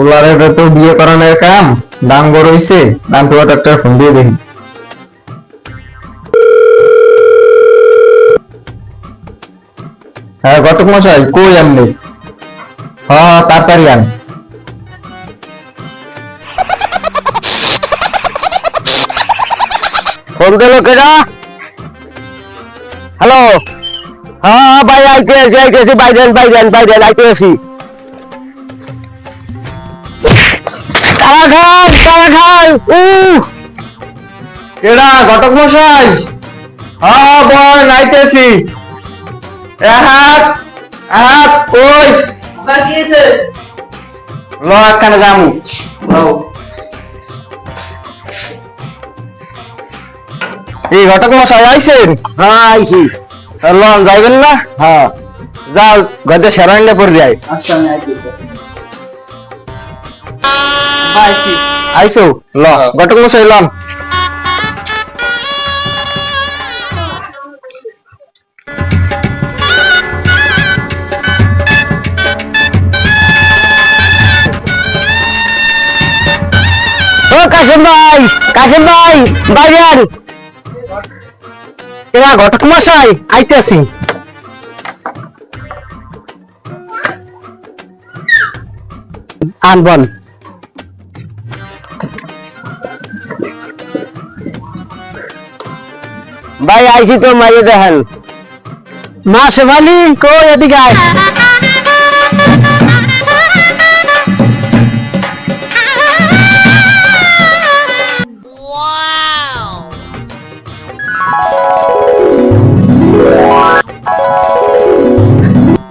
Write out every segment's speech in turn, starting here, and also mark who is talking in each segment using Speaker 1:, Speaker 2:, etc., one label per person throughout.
Speaker 1: ওলারে তো বিয়ে করানোর কাম দাম বড় হইছে, দাম তো একটা ফোন দিয়ে দেখি। হ্যাঁ ঘটক মশাই, কই আপনি? হ্যাঁ তাড়াতাড়ি আন।
Speaker 2: ফোন দিল কেডা? হ্যালো, হ্যাঁ ভাই আইতেছি বাইরেন আইতেছি। তারা খান
Speaker 1: কেডা ঘটক মশাই? হ্যাঁ বল আইতেছি। কই ল একখানে যামু। এই ঘটক মশাই আইছেন?
Speaker 2: হ্যাঁ আইছি।
Speaker 1: লন যাইবেন না?
Speaker 2: হ্যাঁ
Speaker 1: যাও গদে সেরাইলে পড়ে যায়।
Speaker 2: আচ্ছা আমি আইতেছি।
Speaker 1: আইসো ল ঘটক মশাই লন।
Speaker 2: ও কাশিম ভাই বাজার
Speaker 1: এরা ঘটক মশাই আইতেছি।
Speaker 2: আনবন ভাই আইছি তো মাইয়ে দেখেন। মা শেফালি কই এদিকে আয়।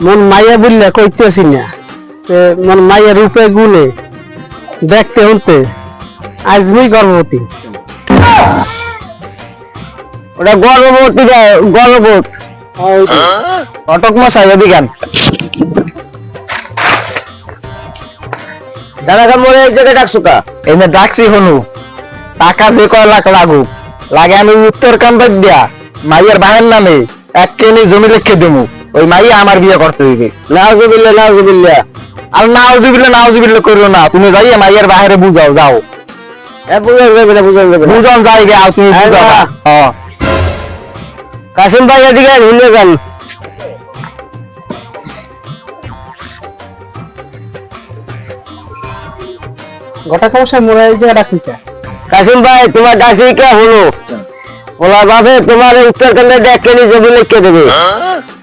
Speaker 2: মন মাইয়া বললে কইতেছি না, মন মাইয়া রূপে গুণে দেখতে হতে আজমই গর্ভবতী। ওটা গর্ভবতী গর্ভবোধ।
Speaker 1: ঘটক মশাই এদিকে আন।
Speaker 2: দাদা মোরে এক জায়গায় ডাকছো কা?
Speaker 1: এনে ডাকছি হনু, টাকা যে কয় লাখ লাগুক লাগে, আমি উত্তর কান্দার দিয়া মাইয়ের বাহের নামে 1 কেনি জমি লিখে দেবো। ওই মাইয়া আমার বিয়ে করতে হইবে।
Speaker 2: নাউজুবিল্লাহ
Speaker 1: আর নাউজুবিল্লাহ করিও না, তুমি যাইয়া মাইয়ের বাহিরে বুঝাও যাও। বুঝান যাই গে, তুমি বুঝাবা। হ্যাঁ
Speaker 2: কাশিম ভাই এদিকে ভুলে যান।
Speaker 1: ঘটক মশাই মোরা এই জায়গা ডাকছি কে?
Speaker 2: কাশিম ভাই তোমার ডাকছি কে হলো? ওলা বাপে তোমার উত্তরকান্দে 1 কেজি জমি লিখে দেবে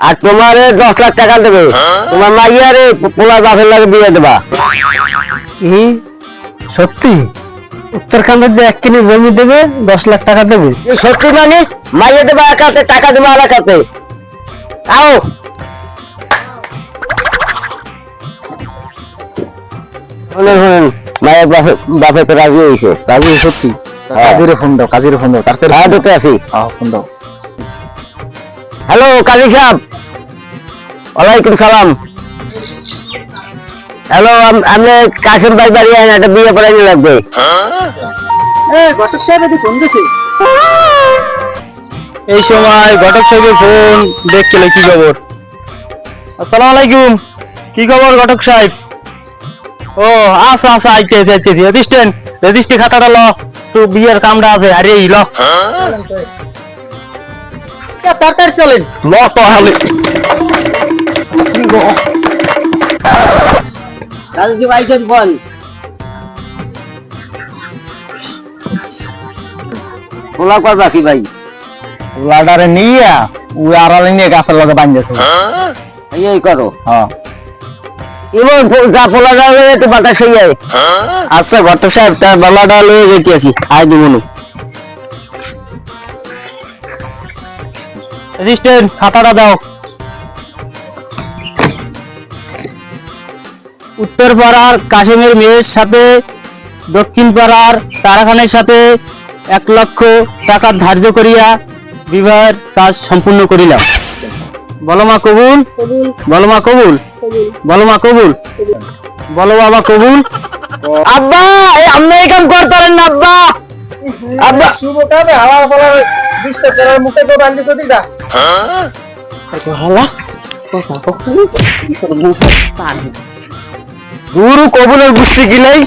Speaker 2: আর তোমার 10 লাখ টাকা দেবে। তোমার মাইয়ারে পোলার বাপের লাগে বিয়ে দেবা।
Speaker 1: এই সত্যি? উত্তরকান্দার 1 কেনি জমি দেবে, 10 লাখ টাকা দেবে?
Speaker 2: এই সত্যি মানে? মাইয়া দেবা এক হাতে, টাকা দেবা আর এক হাতে। আও শুনেন মায়ের বাপে তো রাজি হয়েছে।
Speaker 1: রাজি সত্যি? কাজীরে ফোন দাও, তাড়াতাড়ি।
Speaker 2: হ্যাঁ দিতে আসি।
Speaker 1: ফোন দাও।
Speaker 2: হ্যালো কাজী সাহেব, ওয়ালাইকুম সালাম। হ্যালো, আপনি কাশিম ভাই বাড়ি আইন, একটা বিয়ে পড়াইতে লাগবে।
Speaker 1: ঘটক সাহেব ফোন দিছে। এই সময় ঘটক সাহেবের ফোন দেখলে কি খবর? আসসালামু আলাইকুম। কি খবর ঘটক সাহেব? ও আচ্ছা আইতেছি। রেজিস্ট্রি খাতাটা ল, তো বিয়ের কামটা আছে। আরে ল তাড়াতাড়ি চলেন। ল তাহলে।
Speaker 2: কাজী ভাই বল। খোলা করবা কি ভাই?
Speaker 1: লাডারে নিয়া ওই আড়ালে নিয়ে গাছের লগে বাঁধতেছে।
Speaker 2: এই করো।
Speaker 1: হ্যাঁ
Speaker 2: ইমন যা পোলা যাবে একটু বাতাস হয়ে যায়।
Speaker 1: আচ্ছা ঘটক সাহেব, তার বেলাটা লয়ে যেতেছি। আই দিব না। রেজিস্ট্রেশন খাতাটা দাও। উত্তর পাড়ার কাশিমের মেয়ের সাথে দক্ষিণ পাড়ার তারাখানের সাথে 1 লক্ষ টাকা ধার্য করিয়া বিবাহের কাজ সম্পূর্ণ করিলাম। বলো মা কবুল। বলো মা কবুল। বলো মা কবুল। বলো বাবা কবুল।
Speaker 2: আব্বা আপনি এই কাম করতেন না আব্বা। আব্বা
Speaker 1: শুভ কামে হাওয়া বলার ডিস্টার্ব করার মুখে তো বান্ধি তো দিদা।
Speaker 2: হালা কথা কখনো তোর মুখে পানি গুরু কবুলের গোষ্ঠী কি নাই